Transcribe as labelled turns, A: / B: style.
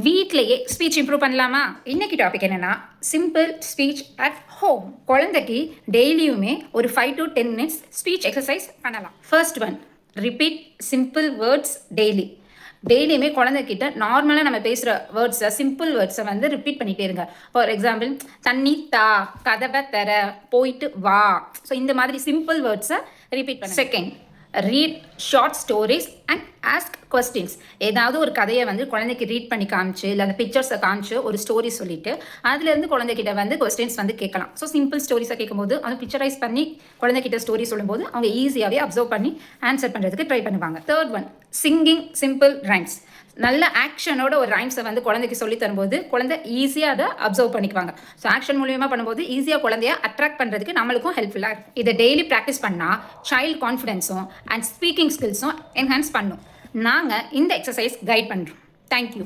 A: வீட்டிலேயே speech improve பண்ணலாமா? இன்னைக்கு டாபிக் என்னன்னா சிம்பிள் ஸ்பீச் அட் ஹோம். குழந்தைக்கு டெய்லியுமே ஒரு 5 to 10 மினிட்ஸ் ஸ்பீச் எக்ஸசைஸ் பண்ணலாம். First one, repeat simple words daily. டெய்லியுமே குழந்தைகிட்ட நார்மலாக நம்ம பேசுகிற வேர்ட்ஸை, சிம்பிள் வேர்ட்ஸை வந்து ரிப்பீட் பண்ணிகிட்டே இருங்க. ஃபார் எக்ஸாம்பிள், தண்ணி தா, கதவை தர, போயிட்டு வா. ஸோ இந்த மாதிரி சிம்பிள் வேர்ட்ஸை ரிப்பீட் பண்ண. Second, read short stories and ask questions. ஏதாவது ஒரு கதையை வந்து குழந்தைக்கு ரீட் பண்ணி காமிச்சு, இல்லை அந்த பிக்சர்ஸை காமிச்சு ஒரு ஸ்டோரி சொல்லிட்டு அதுலேருந்து குழந்தைகிட்ட வந்து கொஸ்டின்ஸ் வந்து கேட்கலாம். ஸோ சிம்பிள் ஸ்டோரிஸை கேட்கும்போது அதை பிக்சரைஸ் பண்ணி குழந்தைகிட்ட ஸ்டோரி சொல்லும்போது அவங்க ஈஸியாகவே அப்சர்வ் பண்ணி ஆன்சர் பண்ணுறதுக்கு ட்ரை பண்ணுவாங்க. Third one, singing simple rhymes. நல்ல ஆக்ஷனோட ஒரு ரைம்ஸை வந்து குழந்தைக்கு சொல்லி தரும்போது குழந்தை ஈஸியாக அதை அப்சர்வ் பண்ணிக்குவாங்க. ஸோ ஆக்ஷன் மூலியமாக பண்ணும்போது ஈஸியாக குழந்தைய அட்ராக்ட் பண்ணுறதுக்கு நம்மளுக்கும் ஹெல்ப்ஃபுல்லாக இருக்கும். இதை டெய்லி ப்ராக்டிஸ் பண்ணால் சைல்ட் கான்ஃபிடென்ஸும் அண்ட் ஸ்பீக்கிங் ஸ்கில்ஸும் என்ஹான்ஸ் பண்ணும். நாங்கள் இந்த எக்ஸசைஸ் கைட் பண்ணுறோம். தேங்க்யூ.